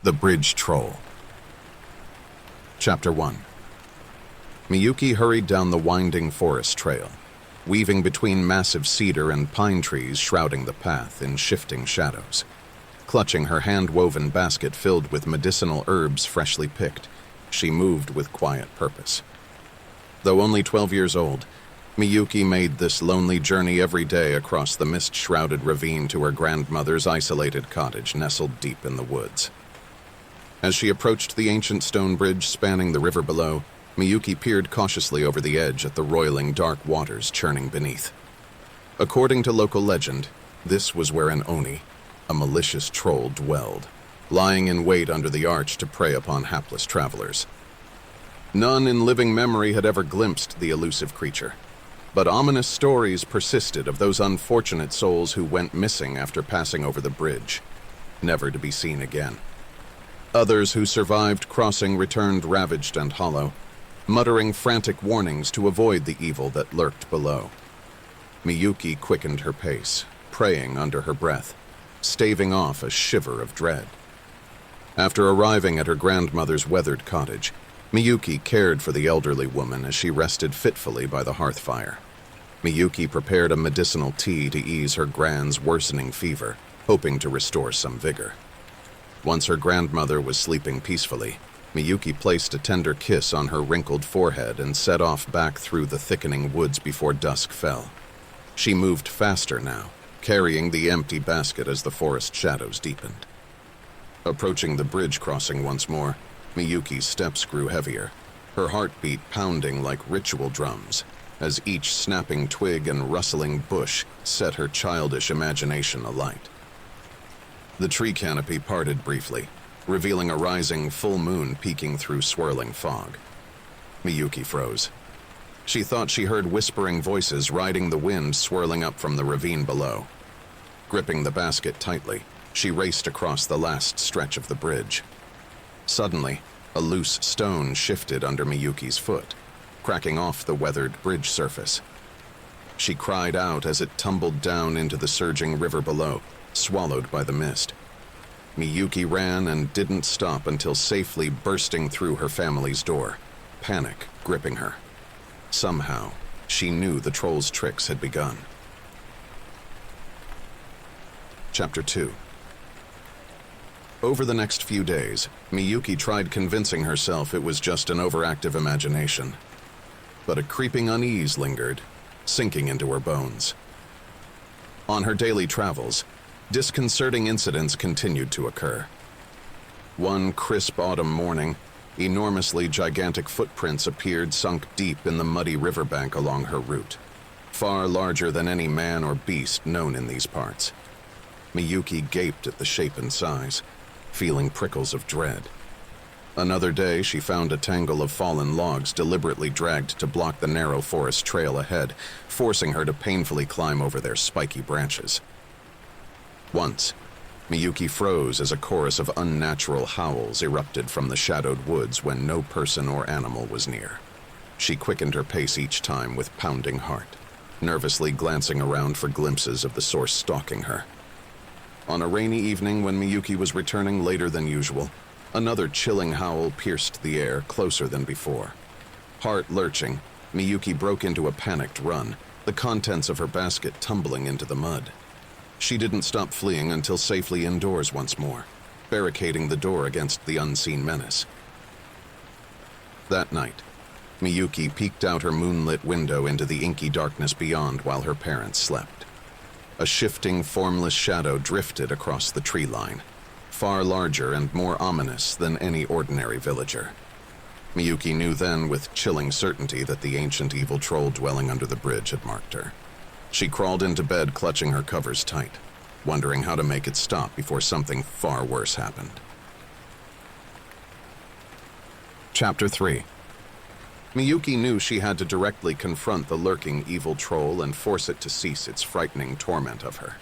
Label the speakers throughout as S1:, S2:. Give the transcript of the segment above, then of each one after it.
S1: The Bridge Troll. Chapter 1. Miyuki hurried down the winding forest trail, weaving between massive cedar and pine trees shrouding the path in shifting shadows. Clutching her hand-woven basket filled with medicinal herbs freshly picked, she moved with quiet purpose. Though only 12 years old, Miyuki made this lonely journey every day across the mist-shrouded ravine to her grandmother's isolated cottage nestled deep in the woods. As she approached the ancient stone bridge spanning the river below, Miyuki peered cautiously over the edge at the roiling dark waters churning beneath. According to local legend, this was where an oni, a malicious troll, dwelled, lying in wait under the arch to prey upon hapless travelers. None in living memory had ever glimpsed the elusive creature, but ominous stories persisted of those unfortunate souls who went missing after passing over the bridge, never to be seen again. Others who survived crossing returned ravaged and hollow, muttering frantic warnings to avoid the evil that lurked below. Miyuki quickened her pace, praying under her breath, staving off a shiver of dread. After arriving at her grandmother's weathered cottage, Miyuki cared for the elderly woman as she rested fitfully by the hearth fire. Miyuki prepared a medicinal tea to ease her grand's worsening fever, hoping to restore some vigor. Once her grandmother was sleeping peacefully, Miyuki placed a tender kiss on her wrinkled forehead and set off back through the thickening woods before dusk fell. She moved faster now, carrying the empty basket as the forest shadows deepened. Approaching the bridge crossing once more, Miyuki's steps grew heavier, her heartbeat pounding like ritual drums, as each snapping twig and rustling bush set her childish imagination alight. The tree canopy parted briefly, revealing a rising full moon peeking through swirling fog. Miyuki froze. She thought she heard whispering voices riding the wind swirling up from the ravine below. Gripping the basket tightly, she raced across the last stretch of the bridge. Suddenly, a loose stone shifted under Miyuki's foot, cracking off the weathered bridge surface. She cried out as it tumbled down into the surging river below, swallowed by the mist. Miyuki ran and didn't stop until safely bursting through her family's door, panic gripping her. Somehow, she knew the troll's tricks had begun. Chapter 2. Over the next few days, Miyuki tried convincing herself it was just an overactive imagination. But a creeping unease lingered, sinking into her bones. On her daily travels, disconcerting incidents continued to occur. One crisp autumn morning, enormously gigantic footprints appeared sunk deep in the muddy riverbank along her route, far larger than any man or beast known in these parts. Miyuki gaped at the shape and size, feeling prickles of dread. Another day, she found a tangle of fallen logs deliberately dragged to block the narrow forest trail ahead, forcing her to painfully climb over their spiky branches. Once, Miyuki froze as a chorus of unnatural howls erupted from the shadowed woods when no person or animal was near. She quickened her pace each time with pounding heart, nervously glancing around for glimpses of the source stalking her. On a rainy evening when Miyuki was returning later than usual, another chilling howl pierced the air closer than before. Heart lurching, Miyuki broke into a panicked run, the contents of her basket tumbling into the mud. She didn't stop fleeing until safely indoors once more, barricading the door against the unseen menace. That night, Miyuki peeked out her moonlit window into the inky darkness beyond while her parents slept. A shifting, formless shadow drifted across the tree line, far larger and more ominous than any ordinary villager. Miyuki knew then with chilling certainty that the ancient evil troll dwelling under the bridge had marked her. She crawled into bed clutching her covers tight, wondering how to make it stop before something far worse happened. Chapter 3. Miyuki knew she had to directly confront the lurking evil troll and force it to cease its frightening torment of her.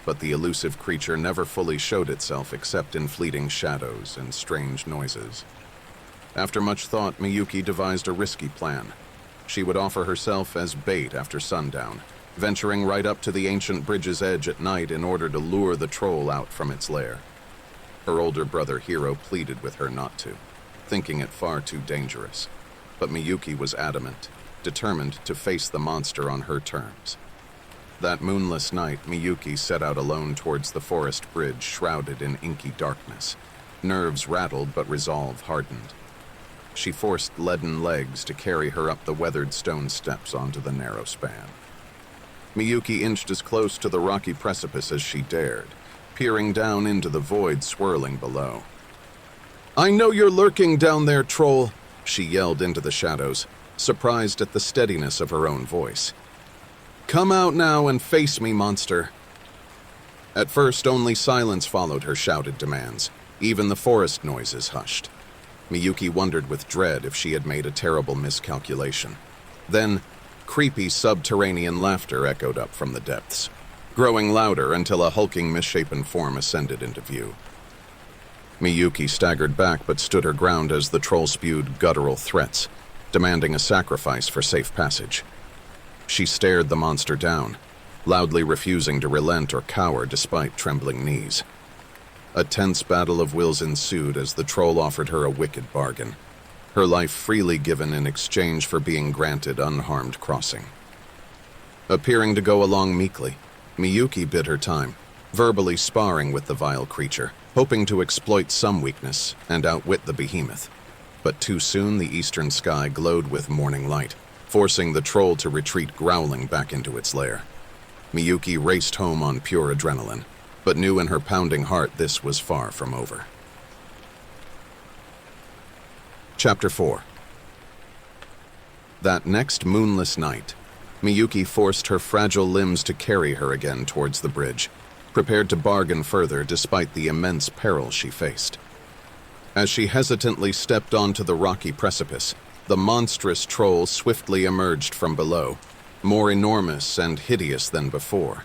S1: But the elusive creature never fully showed itself except in fleeting shadows and strange noises. After much thought, Miyuki devised a risky plan. She would offer herself as bait after sundown, venturing right up to the ancient bridge's edge at night in order to lure the troll out from its lair. Her older brother Hiro pleaded with her not to, thinking it far too dangerous. But Miyuki was adamant, determined to face the monster on her terms. That moonless night, Miyuki set out alone towards the forest bridge shrouded in inky darkness. Nerves rattled but resolve hardened. She forced leaden legs to carry her up the weathered stone steps onto the narrow span. Miyuki inched as close to the rocky precipice as she dared, peering down into the void swirling below. "I know you're lurking down there, troll," she yelled into the shadows, surprised at the steadiness of her own voice. "Come out now and face me, monster." At first, only silence followed her shouted demands. Even the forest noises hushed. Miyuki wondered with dread if she had made a terrible miscalculation. Then, creepy subterranean laughter echoed up from the depths, growing louder until a hulking, misshapen form ascended into view. Miyuki staggered back but stood her ground as the troll spewed guttural threats, demanding a sacrifice for safe passage. She stared the monster down, loudly refusing to relent or cower despite trembling knees. A tense battle of wills ensued as the troll offered her a wicked bargain, her life freely given in exchange for being granted unharmed crossing. Appearing to go along meekly, Miyuki bid her time, verbally sparring with the vile creature, hoping to exploit some weakness and outwit the behemoth. But too soon the eastern sky glowed with morning light, forcing the troll to retreat growling back into its lair. Miyuki raced home on pure adrenaline, but knew in her pounding heart this was far from over. Chapter 4. That next moonless night, Miyuki forced her fragile limbs to carry her again towards the bridge, prepared to bargain further despite the immense peril she faced. As she hesitantly stepped onto the rocky precipice, the monstrous troll swiftly emerged from below, more enormous and hideous than before.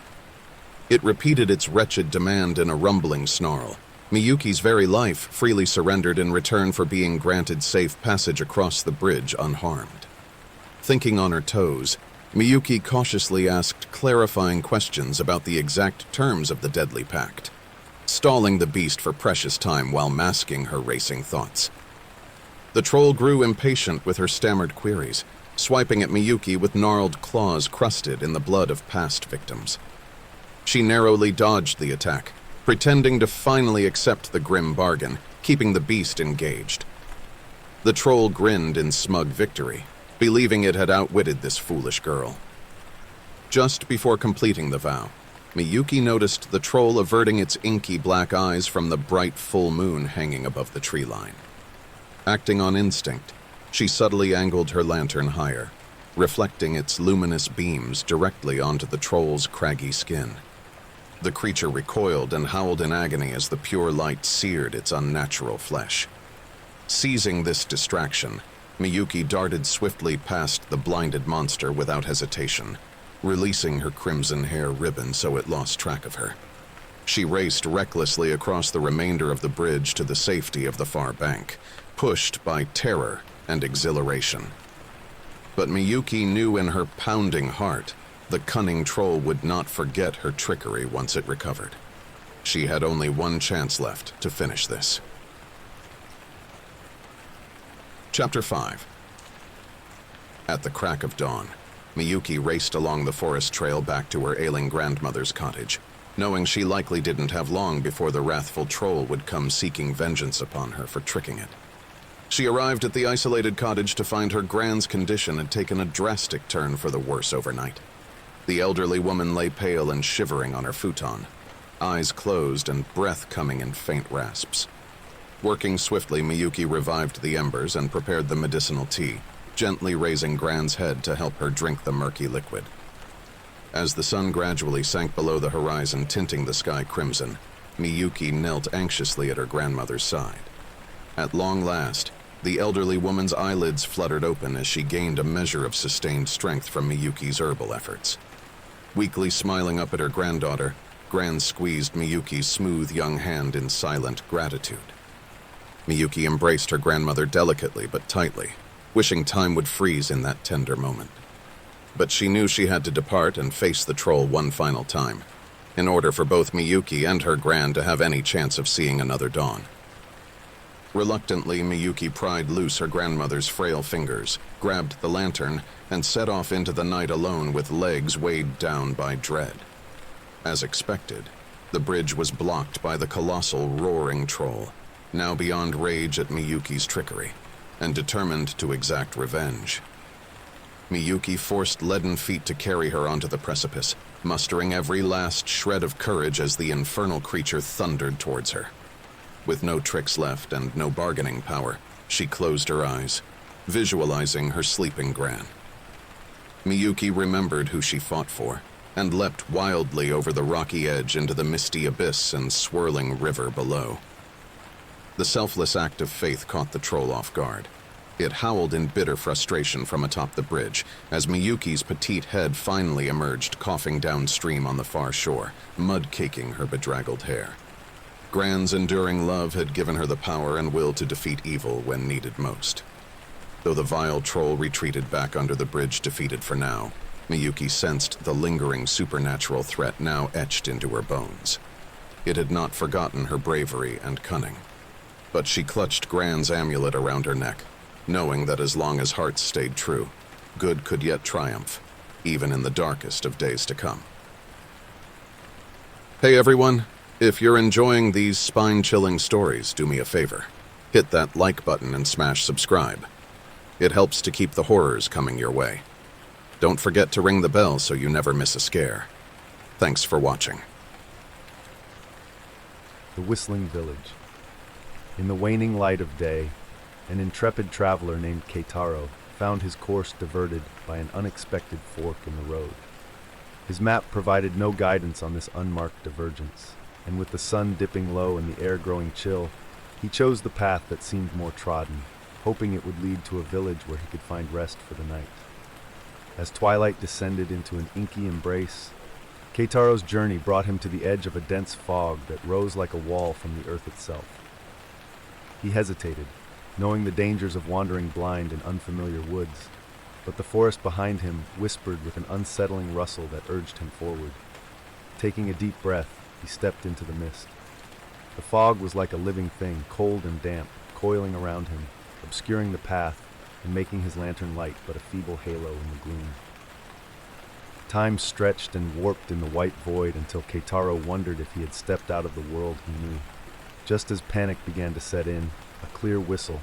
S1: It repeated its wretched demand in a rumbling snarl. Miyuki's very life freely surrendered in return for being granted safe passage across the bridge unharmed. Thinking on her toes, Miyuki cautiously asked clarifying questions about the exact terms of the deadly pact, stalling the beast for precious time while masking her racing thoughts. The troll grew impatient with her stammered queries, swiping at Miyuki with gnarled claws crusted in the blood of past victims. She narrowly dodged the attack, pretending to finally accept the grim bargain, keeping the beast engaged. The troll grinned in smug victory, believing it had outwitted this foolish girl. Just before completing the vow, Miyuki noticed the troll averting its inky black eyes from the bright full moon hanging above the tree line. Acting on instinct, she subtly angled her lantern higher, reflecting its luminous beams directly onto the troll's craggy skin. The creature recoiled and howled in agony as the pure light seared its unnatural flesh. Seizing this distraction, Miyuki darted swiftly past the blinded monster without hesitation, releasing her crimson hair ribbon so it lost track of her. She raced recklessly across the remainder of the bridge to the safety of the far bank, pushed by terror and exhilaration. But Miyuki knew in her pounding heart the cunning troll would not forget her trickery once it recovered. She had only one chance left to finish this. Chapter 5. At the crack of dawn, Miyuki raced along the forest trail back to her ailing grandmother's cottage, knowing she likely didn't have long before the wrathful troll would come seeking vengeance upon her for tricking it. She arrived at the isolated cottage to find her grand's condition had taken a drastic turn for the worse overnight. The elderly woman lay pale and shivering on her futon, eyes closed and breath coming in faint rasps. Working swiftly, Miyuki revived the embers and prepared the medicinal tea, gently raising Gran's head to help her drink the murky liquid. As the sun gradually sank below the horizon, tinting the sky crimson, Miyuki knelt anxiously at her grandmother's side. At long last, the elderly woman's eyelids fluttered open as she gained a measure of sustained strength from Miyuki's herbal efforts. Weakly smiling up at her granddaughter, Gran squeezed Miyuki's smooth young hand in silent gratitude. Miyuki embraced her grandmother delicately but tightly, wishing time would freeze in that tender moment. But she knew she had to depart and face the troll one final time. in order for both Miyuki and her gran to have any chance of seeing another dawn. Reluctantly, Miyuki pried loose her grandmother's frail fingers, grabbed the lantern, and set off into the night alone with legs weighed down by dread. As expected, the bridge was blocked by the colossal roaring troll, now beyond rage at Miyuki's trickery, and determined to exact revenge. Miyuki forced leaden feet to carry her onto the precipice, mustering every last shred of courage as the infernal creature thundered towards her. With no tricks left and no bargaining power, she closed her eyes, visualizing her sleeping gran. Miyuki remembered who she fought for, and leapt wildly over the rocky edge into the misty abyss and swirling river below. The selfless act of faith caught the troll off guard. It howled in bitter frustration from atop the bridge as Miyuki's petite head finally emerged, coughing downstream on the far shore, mud-caking her bedraggled hair. Gran's enduring love had given her the power and will to defeat evil when needed most. Though the vile troll retreated back under the bridge defeated for now, Miyuki sensed the lingering supernatural threat now etched into her bones. It had not forgotten her bravery and cunning. But she clutched Gran's amulet around her neck, knowing that as long as hearts stayed true, good could yet triumph, even in the darkest of days to come. Hey everyone, if you're enjoying these spine-chilling stories, do me a favor. Hit that like button and smash subscribe. It helps to keep the horrors coming your way. Don't forget to ring the bell so you never miss a scare. Thanks for watching.
S2: The Whistling Village. In the waning light of day, an intrepid traveler named Keitaro found his course diverted by an unexpected fork in the road. His map provided no guidance on this unmarked divergence, and with the sun dipping low and the air growing chill, he chose the path that seemed more trodden, hoping it would lead to a village where he could find rest for the night. As twilight descended into an inky embrace, Keitaro's journey brought him to the edge of a dense fog that rose like a wall from the earth itself. He hesitated, knowing the dangers of wandering blind in unfamiliar woods, but the forest behind him whispered with an unsettling rustle that urged him forward. Taking a deep breath, he stepped into the mist. The fog was like a living thing, cold and damp, coiling around him, obscuring the path and making his lantern light but a feeble halo in the gloom. Time stretched and warped in the white void until Keitaro wondered if he had stepped out of the world he knew. Just as panic began to set in, a clear whistle,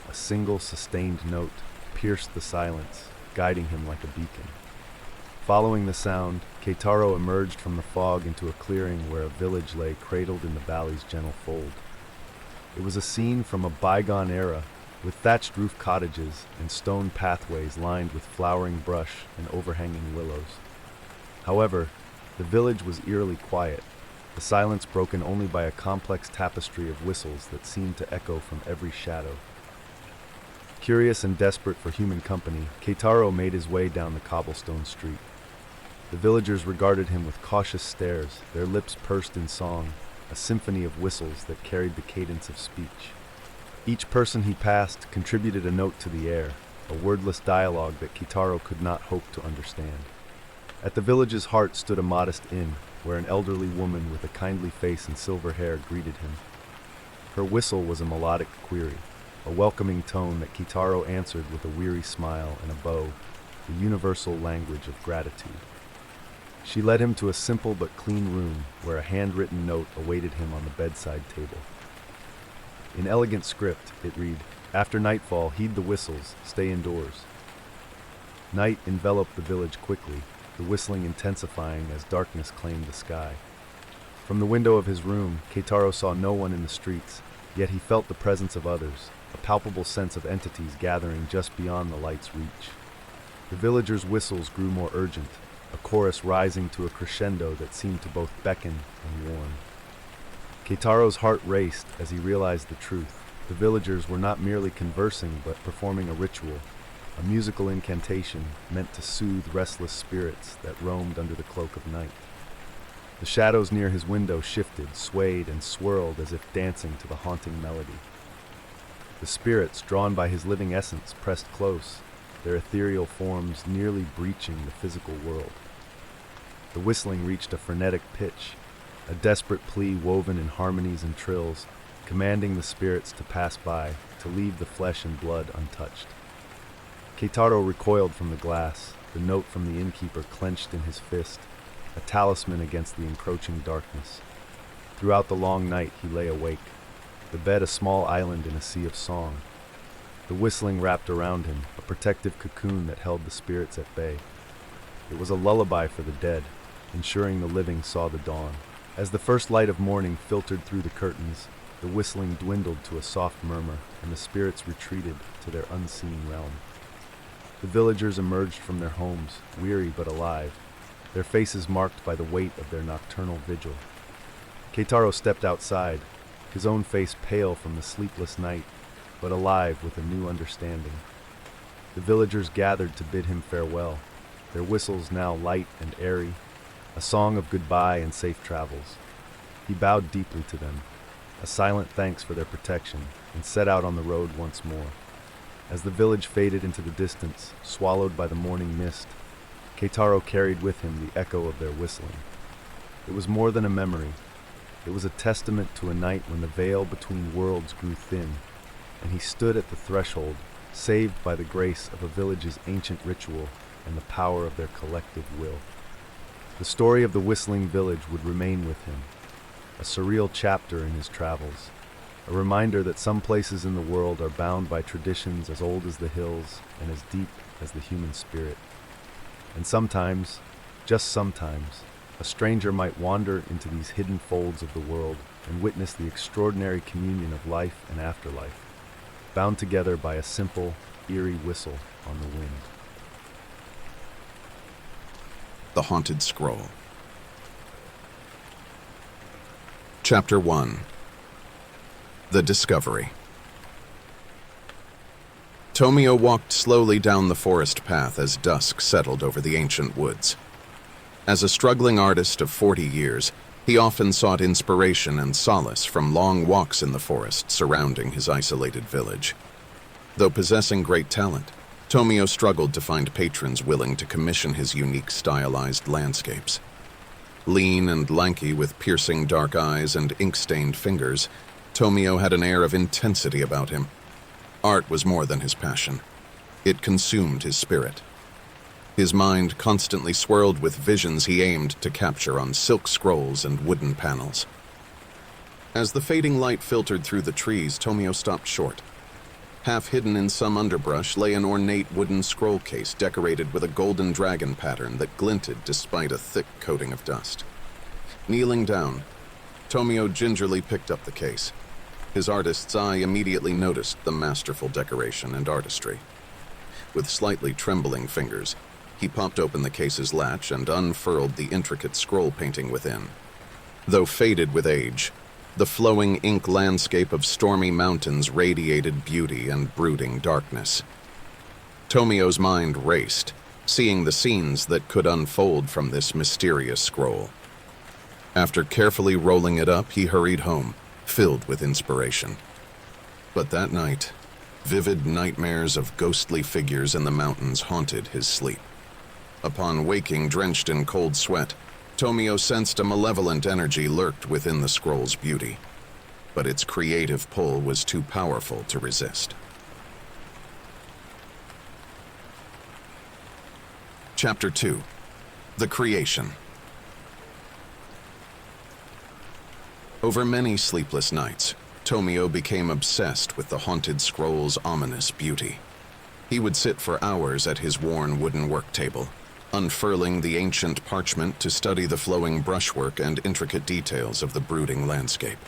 S2: a single sustained note, pierced the silence, guiding him like a beacon. Following the sound, Keitaro emerged from the fog into a clearing where a village lay cradled in the valley's gentle fold. It was a scene from a bygone era, with thatched roof cottages and stone pathways lined with flowering brush and overhanging willows. However, the village was eerily quiet, the silence broken only by a complex tapestry of whistles that seemed to echo from every shadow. Curious and desperate for human company, Keitaro made his way down the cobblestone street. The villagers regarded him with cautious stares, their lips pursed in song, a symphony of whistles that carried the cadence of speech. Each person he passed contributed a note to the air, a wordless dialogue that Keitaro could not hope to understand. At the village's heart stood a modest inn, where an elderly woman with a kindly face and silver hair greeted him. Her whistle was a melodic query, a welcoming tone that Keitaro answered with a weary smile and a bow, the universal language of gratitude. She led him to a simple but clean room where a handwritten note awaited him on the bedside table. In elegant script, it read, "After nightfall, heed the whistles, stay indoors." Night enveloped the village quickly, the whistling intensifying as darkness claimed the sky. From the window of his room, Keitaro saw no one in the streets, yet he felt the presence of others, a palpable sense of entities gathering just beyond the light's reach. The villagers' whistles grew more urgent, a chorus rising to a crescendo that seemed to both beckon and warn. Keitaro's heart raced as he realized the truth. The villagers were not merely conversing but performing a ritual, a musical incantation meant to soothe restless spirits that roamed under the cloak of night. The shadows near his window shifted, swayed, and swirled as if dancing to the haunting melody. The spirits, drawn by his living essence, pressed close, their ethereal forms nearly breaching the physical world. The whistling reached a frenetic pitch, a desperate plea woven in harmonies and trills, commanding the spirits to pass by, to leave the flesh and blood untouched. Keitaro recoiled from the glass, the note from the innkeeper clenched in his fist, a talisman against the encroaching darkness. Throughout the long night he lay awake, the bed a small island in a sea of song. The whistling wrapped around him, a protective cocoon that held the spirits at bay. It was a lullaby for the dead, ensuring the living saw the dawn. As the first light of morning filtered through the curtains, the whistling dwindled to a soft murmur, and the spirits retreated to their unseen realm. The villagers emerged from their homes, weary but alive, their faces marked by the weight of their nocturnal vigil. Keitaro stepped outside, his own face pale from the sleepless night, but alive with a new understanding. The villagers gathered to bid him farewell, their whistles now light and airy, a song of goodbye and safe travels. He bowed deeply to them, a silent thanks for their protection, and set out on the road once more. As the village faded into the distance, swallowed by the morning mist, Keitaro carried with him the echo of their whistling. It was more than a memory. It was a testament to a night when the veil between worlds grew thin, and he stood at the threshold, saved by the grace of a village's ancient ritual and the power of their collective will. The story of the whistling village would remain with him, a surreal chapter in his travels, a reminder that some places in the world are bound by traditions as old as the hills and as deep as the human spirit. And sometimes, just sometimes, a stranger might wander into these hidden folds of the world and witness the extraordinary communion of life and afterlife, bound together by a simple, eerie whistle on the wind.
S1: The Haunted Scroll. Chapter 1. The Discovery. Tomio walked slowly down the forest path as dusk settled over the ancient woods. As a struggling artist of 40 years, he often sought inspiration and solace from long walks in the forest surrounding his isolated village. Though possessing great talent, Tomio struggled to find patrons willing to commission his unique stylized landscapes. Lean and lanky with piercing dark eyes and ink-stained fingers, Tomio had an air of intensity about him. Art was more than his passion. It consumed his spirit. His mind constantly swirled with visions he aimed to capture on silk scrolls and wooden panels. As the fading light filtered through the trees, Tomio stopped short. Half hidden in some underbrush lay an ornate wooden scroll case decorated with a golden dragon pattern that glinted despite a thick coating of dust. Kneeling down, Tomio gingerly picked up the case. His artist's eye immediately noticed the masterful decoration and artistry. With slightly trembling fingers, he popped open the case's latch and unfurled the intricate scroll painting within. Though faded with age, the flowing ink landscape of stormy mountains radiated beauty and brooding darkness. Tomio's mind raced, seeing the scenes that could unfold from this mysterious scroll. After carefully rolling it up, he hurried home, filled with inspiration. But that night, vivid nightmares of ghostly figures in the mountains haunted his sleep. Upon waking drenched in cold sweat, Tomio sensed a malevolent energy lurked within the scroll's beauty, but its creative pull was too powerful to resist. Chapter 2. The Creation. Over many sleepless nights, Tomio became obsessed with the haunted scroll's ominous beauty. He would sit for hours at his worn wooden work table, unfurling the ancient parchment to study the flowing brushwork and intricate details of the brooding landscape.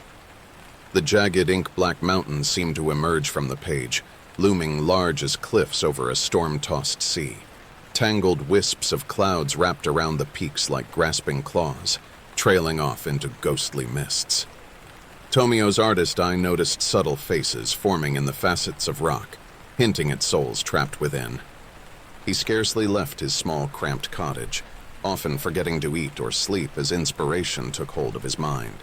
S1: The jagged ink-black mountains seemed to emerge from the page, looming large as cliffs over a storm-tossed sea. Tangled wisps of clouds wrapped around the peaks like grasping claws, trailing off into ghostly mists. Tomio's artist eye noticed subtle faces forming in the facets of rock, hinting at souls trapped within. He scarcely left his small, cramped cottage, often forgetting to eat or sleep as inspiration took hold of his mind.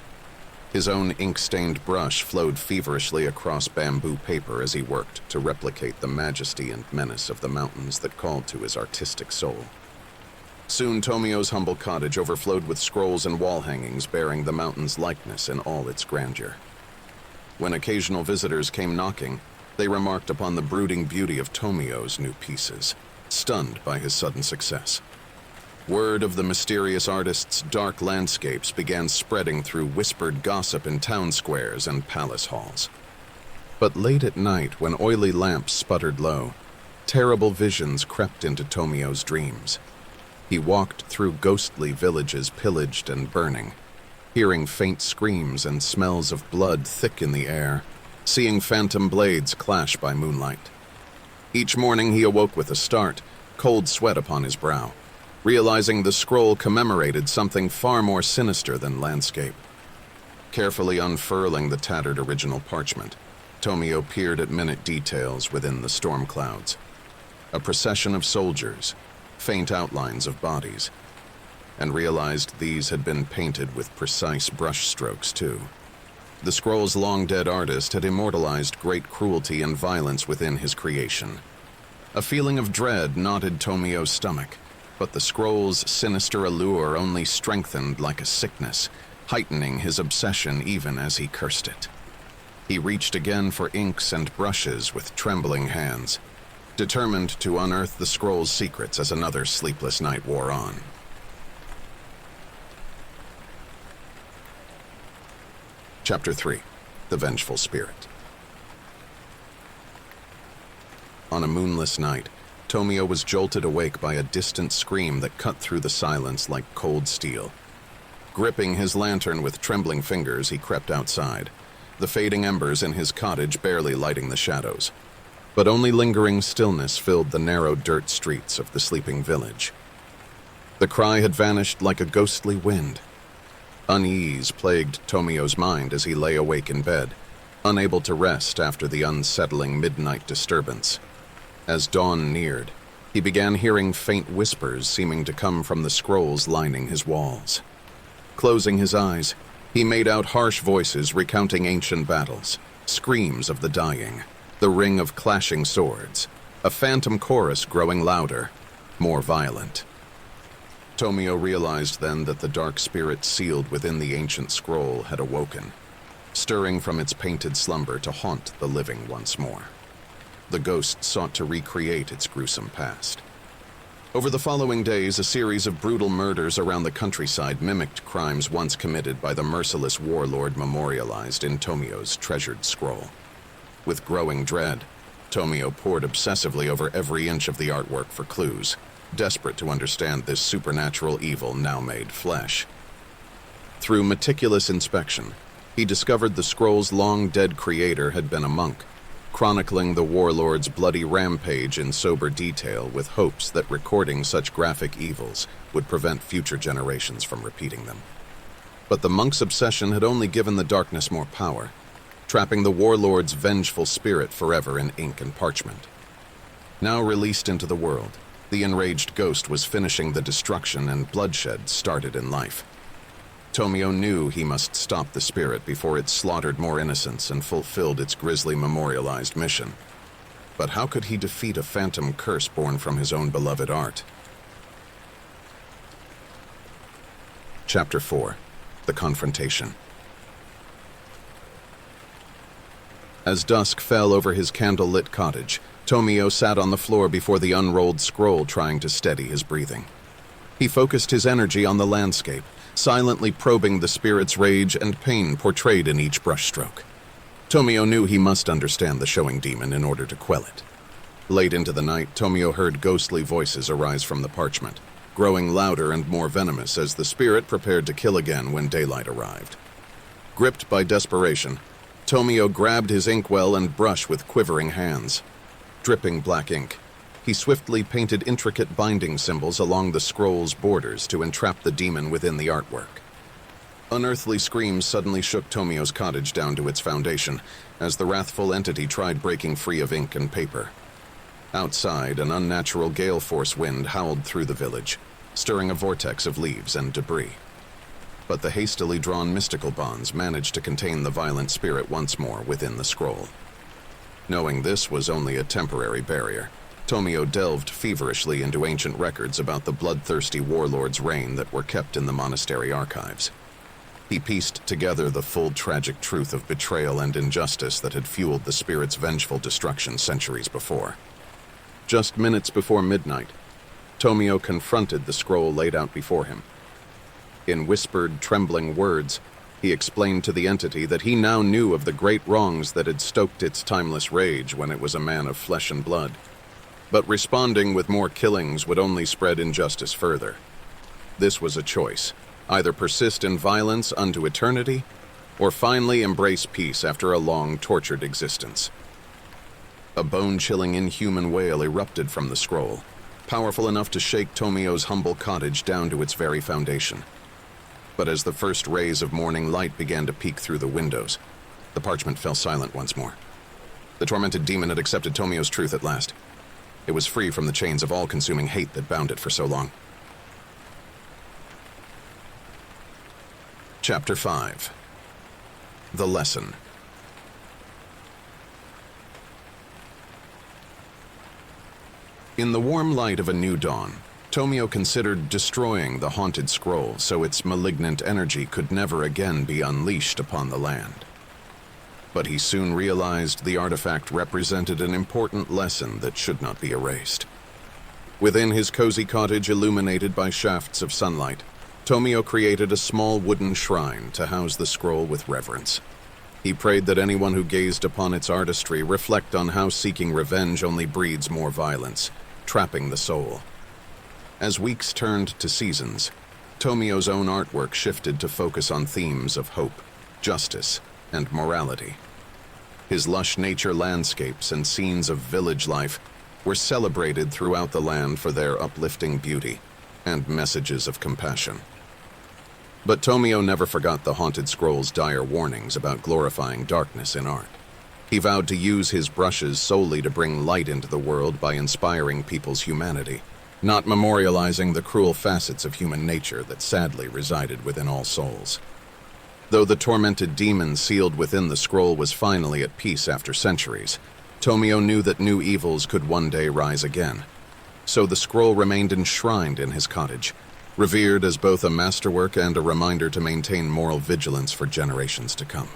S1: His own ink-stained brush flowed feverishly across bamboo paper as he worked to replicate the majesty and menace of the mountains that called to his artistic soul. Soon Tomio's humble cottage overflowed with scrolls and wall hangings bearing the mountain's likeness in all its grandeur. When occasional visitors came knocking, they remarked upon the brooding beauty of Tomio's new pieces, stunned by his sudden success. Word of the mysterious artist's dark landscapes began spreading through whispered gossip in town squares and palace halls. But late at night, when oily lamps sputtered low, terrible visions crept into Tomio's dreams. He walked through ghostly villages pillaged and burning, hearing faint screams and smells of blood thick in the air, seeing phantom blades clash by moonlight. Each morning he awoke with a start, cold sweat upon his brow, realizing the scroll commemorated something far more sinister than landscape. Carefully unfurling the tattered original parchment, Tomio peered at minute details within the storm clouds. A procession of soldiers, faint outlines of bodies, and realized these had been painted with precise brushstrokes too. The scroll's long-dead artist had immortalized great cruelty and violence within his creation. A feeling of dread knotted Tomio's stomach, but the scroll's sinister allure only strengthened like a sickness, heightening his obsession even as he cursed it. He reached again for inks and brushes with trembling hands, determined to unearth the scroll's secrets as another sleepless night wore on. Chapter 3. The Vengeful Spirit. On a moonless night, Tomio was jolted awake by a distant scream that cut through the silence like cold steel. Gripping his lantern with trembling fingers, he crept outside, the fading embers in his cottage barely lighting the shadows. But only lingering stillness filled the narrow dirt streets of the sleeping village. The cry had vanished like a ghostly wind. Unease plagued Tomio's mind as he lay awake in bed, unable to rest after the unsettling midnight disturbance. As dawn neared, he began hearing faint whispers seeming to come from the scrolls lining his walls. Closing his eyes, he made out harsh voices recounting ancient battles, screams of the dying, the ring of clashing swords, a phantom chorus growing louder, more violent. Tomio realized then that the dark spirit sealed within the ancient scroll had awoken, stirring from its painted slumber to haunt the living once more. The ghost sought to recreate its gruesome past. Over the following days, a series of brutal murders around the countryside mimicked crimes once committed by the merciless warlord memorialized in Tomio's treasured scroll. With growing dread, Tomio pored obsessively over every inch of the artwork for clues, desperate to understand this supernatural evil now made flesh. Through meticulous inspection, he discovered the scroll's long-dead creator had been a monk, chronicling the warlord's bloody rampage in sober detail with hopes that recording such graphic evils would prevent future generations from repeating them. But the monk's obsession had only given the darkness more power, trapping the warlord's vengeful spirit forever in ink and parchment. Now released into the world, the enraged ghost was finishing the destruction and bloodshed started in life. Tomio knew he must stop the spirit before it slaughtered more innocents and fulfilled its grisly memorialized mission. But how could he defeat a phantom curse born from his own beloved art? Chapter 4. The Confrontation. As dusk fell over his candle-lit cottage, Tomio sat on the floor before the unrolled scroll trying to steady his breathing. He focused his energy on the landscape, silently probing the spirit's rage and pain portrayed in each brushstroke. Tomio knew he must understand the showing demon in order to quell it. Late into the night, Tomio heard ghostly voices arise from the parchment, growing louder and more venomous as the spirit prepared to kill again when daylight arrived. Gripped by desperation, Tomio grabbed his inkwell and brush with quivering hands. Dripping black ink, he swiftly painted intricate binding symbols along the scroll's borders to entrap the demon within the artwork. Unearthly screams suddenly shook Tomio's cottage down to its foundation as the wrathful entity tried breaking free of ink and paper. Outside, an unnatural gale force wind howled through the village, stirring a vortex of leaves and debris. But the hastily drawn mystical bonds managed to contain the violent spirit once more within the scroll. Knowing this was only a temporary barrier, Tomio delved feverishly into ancient records about the bloodthirsty warlord's reign that were kept in the monastery archives. He pieced together the full tragic truth of betrayal and injustice that had fueled the spirit's vengeful destruction centuries before. Just minutes before midnight, Tomio confronted the scroll laid out before him. In whispered, trembling words, he explained to the entity that he now knew of the great wrongs that had stoked its timeless rage when it was a man of flesh and blood. But responding with more killings would only spread injustice further. This was a choice: either persist in violence unto eternity, or finally embrace peace after a long, tortured existence. A bone-chilling, inhuman wail erupted from the scroll, powerful enough to shake Tomio's humble cottage down to its very foundation. But as the first rays of morning light began to peek through the windows, the parchment fell silent once more. The tormented demon had accepted Tomio's truth at last. It was free from the chains of all-consuming hate that bound it for so long. Chapter 5. The Lesson. In the warm light of a new dawn, Tomio considered destroying the haunted scroll so its malignant energy could never again be unleashed upon the land. But he soon realized the artifact represented an important lesson that should not be erased. Within his cozy cottage illuminated by shafts of sunlight, Tomio created a small wooden shrine to house the scroll with reverence. He prayed that anyone who gazed upon its artistry reflect on how seeking revenge only breeds more violence, trapping the soul. As weeks turned to seasons, Tomio's own artwork shifted to focus on themes of hope, justice, and morality. His lush nature landscapes and scenes of village life were celebrated throughout the land for their uplifting beauty and messages of compassion. But Tomio never forgot the haunted scroll's dire warnings about glorifying darkness in art. He vowed to use his brushes solely to bring light into the world by inspiring people's humanity, not memorializing the cruel facets of human nature that sadly resided within all souls. Though the tormented demon sealed within the scroll was finally at peace after centuries, Tomio knew that new evils could one day rise again. So the scroll remained enshrined in his cottage, revered as both a masterwork and a reminder to maintain moral vigilance for generations to come.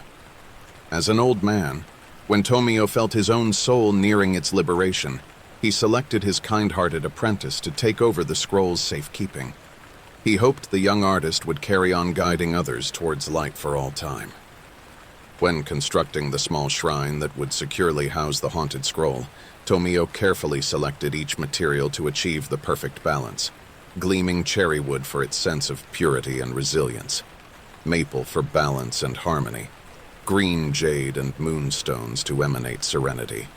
S1: As an old man, when Tomio felt his own soul nearing its liberation, he selected his kind-hearted apprentice to take over the scroll's safekeeping. He hoped the young artist would carry on guiding others towards light for all time. When constructing the small shrine that would securely house the haunted scroll, Tomio carefully selected each material to achieve the perfect balance: gleaming cherry wood for its sense of purity and resilience, maple for balance and harmony, green jade and moonstones to emanate serenity.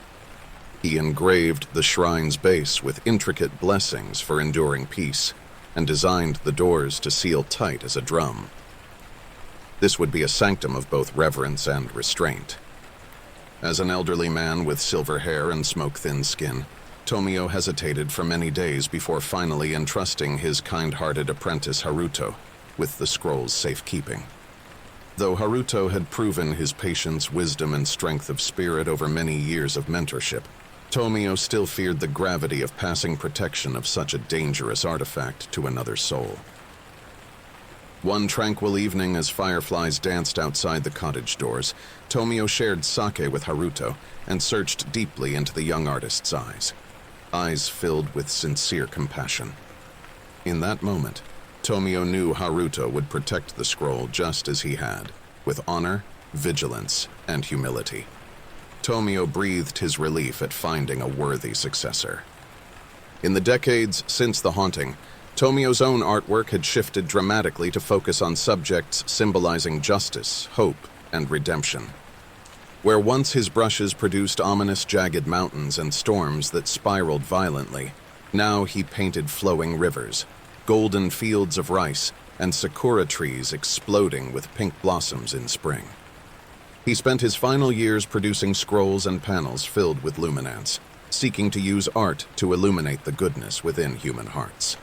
S1: He engraved the shrine's base with intricate blessings for enduring peace, and designed the doors to seal tight as a drum. This would be a sanctum of both reverence and restraint. As an elderly man with silver hair and smoke-thin skin, Tomio hesitated for many days before finally entrusting his kind-hearted apprentice Haruto with the scroll's safekeeping. Though Haruto had proven his patience, wisdom, and strength of spirit over many years of mentorship, Tomio still feared the gravity of passing protection of such a dangerous artifact to another soul. One tranquil evening, as fireflies danced outside the cottage doors, Tomio shared sake with Haruto and searched deeply into the young artist's eyes filled with sincere compassion. In that moment, Tomio knew Haruto would protect the scroll just as he had, with honor, vigilance, and humility. Tomio breathed his relief at finding a worthy successor. In the decades since the haunting, Tomio's own artwork had shifted dramatically to focus on subjects symbolizing justice, hope, and redemption. Where once his brushes produced ominous jagged mountains and storms that spiraled violently, now he painted flowing rivers, golden fields of rice, and sakura trees exploding with pink blossoms in spring. He spent his final years producing scrolls and panels filled with luminance, seeking to use art to illuminate the goodness within human hearts.